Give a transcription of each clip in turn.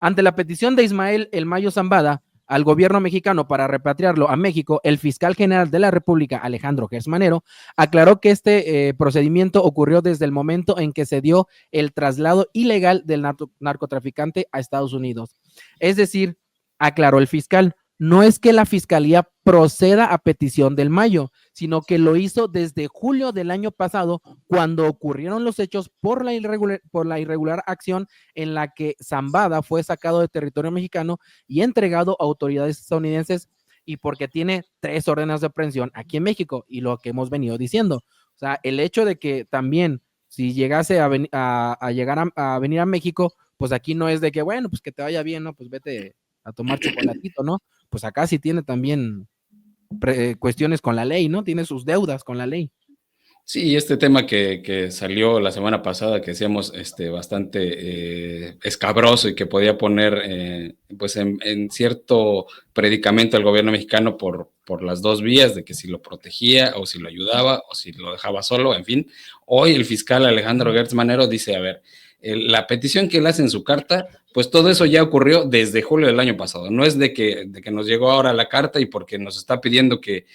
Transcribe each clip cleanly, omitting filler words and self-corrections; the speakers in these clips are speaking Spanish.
Ante la petición de Ismael El Mayo Zambada al gobierno mexicano para repatriarlo a México, el fiscal general de la República, Alejandro Gertz Manero, aclaró que este procedimiento ocurrió desde el momento en que se dio el traslado ilegal del narcotraficante a Estados Unidos. Es decir, aclaró el fiscal, no es que la fiscalía proceda a petición del Mayo, sino que lo hizo desde julio del año pasado, cuando ocurrieron los hechos por la irregular acción en la que Zambada fue sacado de territorio mexicano y entregado a autoridades estadounidenses, y porque tiene 3 órdenes de aprehensión aquí en México, y lo que hemos venido diciendo. O sea, el hecho de que también, si llegase a llegar a venir a México, pues aquí no es de que, bueno, pues que te vaya bien, ¿no? Pues vete a tomar chocolatito, ¿no? Pues acá sí tiene también cuestiones con la ley, ¿no? Tiene sus deudas con la ley. Sí, este tema que salió la semana pasada, que decíamos bastante escabroso y que podía poner pues en cierto predicamento al gobierno mexicano por las dos vías, de que si lo protegía o si lo ayudaba o si lo dejaba solo, en fin. Hoy el fiscal Alejandro Gertz Manero dice, a ver, la petición que él hace en su carta, pues todo eso ya ocurrió desde julio del año pasado. No es de que nos llegó ahora la carta y porque nos está pidiendo que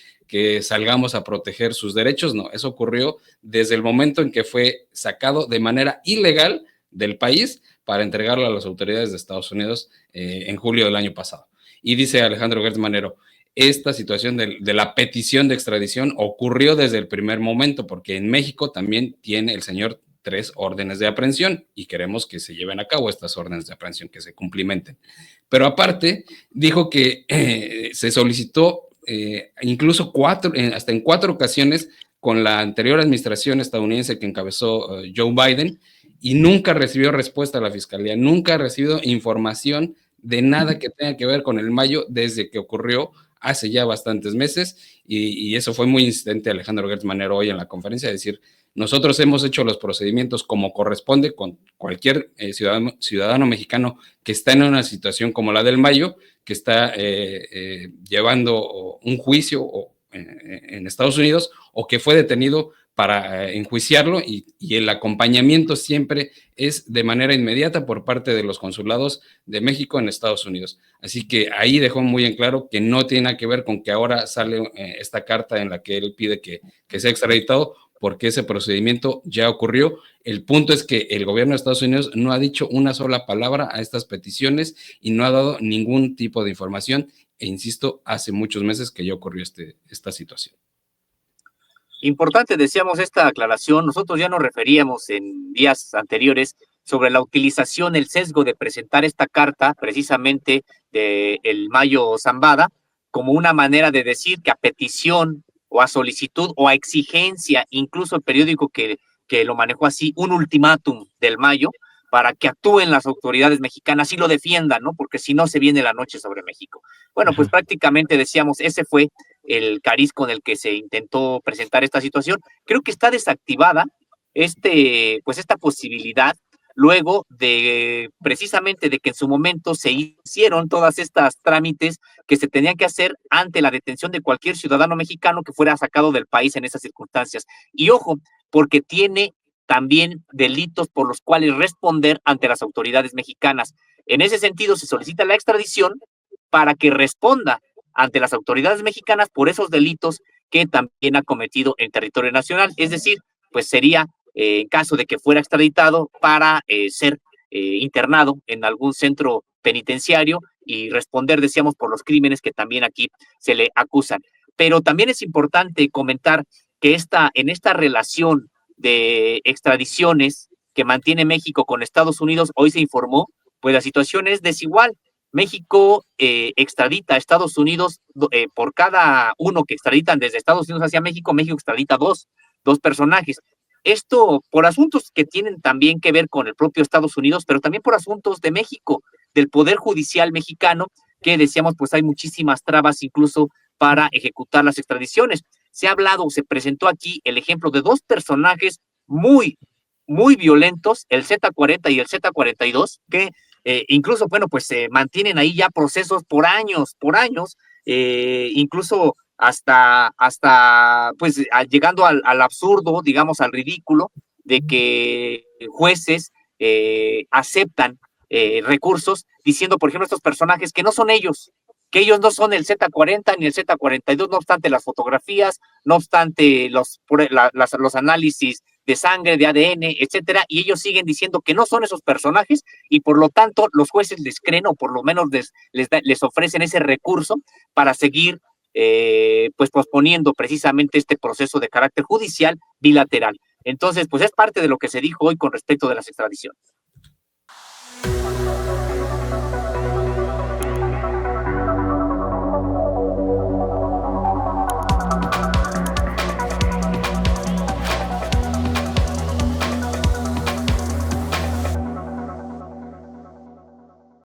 salgamos a proteger sus derechos, no, eso ocurrió desde el momento en que fue sacado de manera ilegal del país para entregarlo a las autoridades de Estados Unidos en julio del año pasado. Y dice Alejandro Gertz Manero, esta situación de la petición de extradición ocurrió desde el primer momento, porque en México también tiene el señor 3 órdenes de aprehensión y queremos que se lleven a cabo estas órdenes de aprehensión, que se cumplimenten. Pero aparte, dijo que se solicitó incluso hasta en 4 ocasiones con la anterior administración estadounidense que encabezó Joe Biden, y nunca recibió respuesta a la fiscalía, nunca ha recibido información de nada que tenga que ver con el Mayo desde que ocurrió hace ya bastantes meses, y eso fue muy insistente Alejandro Gertz Manero hoy en la conferencia, de decir, nosotros hemos hecho los procedimientos como corresponde con cualquier ciudadano mexicano que está en una situación como la del Mayo, que está llevando un juicio en Estados Unidos, o que fue detenido para enjuiciarlo, y el acompañamiento siempre es de manera inmediata por parte de los consulados de México en Estados Unidos. Así que ahí dejó muy en claro que no tiene nada que ver con que ahora sale esta carta en la que él pide que sea extraditado, porque ese procedimiento ya ocurrió. El punto es que el gobierno de Estados Unidos no ha dicho una sola palabra a estas peticiones y no ha dado ningún tipo de información, e insisto, hace muchos meses que ya ocurrió esta situación. Importante, decíamos, esta aclaración. Nosotros ya nos referíamos en días anteriores sobre la utilización, el sesgo de presentar esta carta precisamente de El Mayo Zambada como una manera de decir que a petición o a solicitud o a exigencia, incluso el periódico que lo manejó así, un ultimátum del Mayo, para que actúen las autoridades mexicanas y lo defiendan, ¿no? Porque si no se viene la noche sobre México. Bueno, pues prácticamente decíamos, ese fue el cariz con el que se intentó presentar esta situación. Creo que está desactivada pues esta posibilidad luego de precisamente de que en su momento se hicieron todas estas trámites que se tenían que hacer ante la detención de cualquier ciudadano mexicano que fuera sacado del país en esas circunstancias. Y ojo, porque tiene también delitos por los cuales responder ante las autoridades mexicanas. En ese sentido, se solicita la extradición para que responda ante las autoridades mexicanas por esos delitos que también ha cometido en territorio nacional. Es decir, pues sería, en caso de que fuera extraditado, para ser internado en algún centro penitenciario y responder, decíamos, por los crímenes que también aquí se le acusan. Pero también es importante comentar que en esta relación de extradiciones que mantiene México con Estados Unidos, hoy se informó, pues la situación es desigual. México extradita a Estados Unidos por cada uno que extraditan desde Estados Unidos hacia México, México extradita dos personajes. Esto por asuntos que tienen también que ver con el propio Estados Unidos, pero también por asuntos de México, del Poder Judicial mexicano, que decíamos, pues hay muchísimas trabas incluso para ejecutar las extradiciones. Se ha hablado, se presentó aquí el ejemplo de 2 personajes muy, muy violentos, el Z40 y el Z42, que incluso, bueno, pues se mantienen ahí ya procesos por años, incluso hasta pues llegando al absurdo, digamos, al ridículo, de que jueces aceptan recursos diciendo, por ejemplo, estos personajes que no son ellos, que ellos no son el Z40 ni el Z42, no obstante las fotografías, no obstante los análisis de sangre, de ADN, etcétera, y ellos siguen diciendo que no son esos personajes y por lo tanto los jueces les creen o por lo menos les ofrecen ese recurso para seguir pues posponiendo precisamente este proceso de carácter judicial bilateral. Entonces, pues es parte de lo que se dijo hoy con respecto de las extradiciones.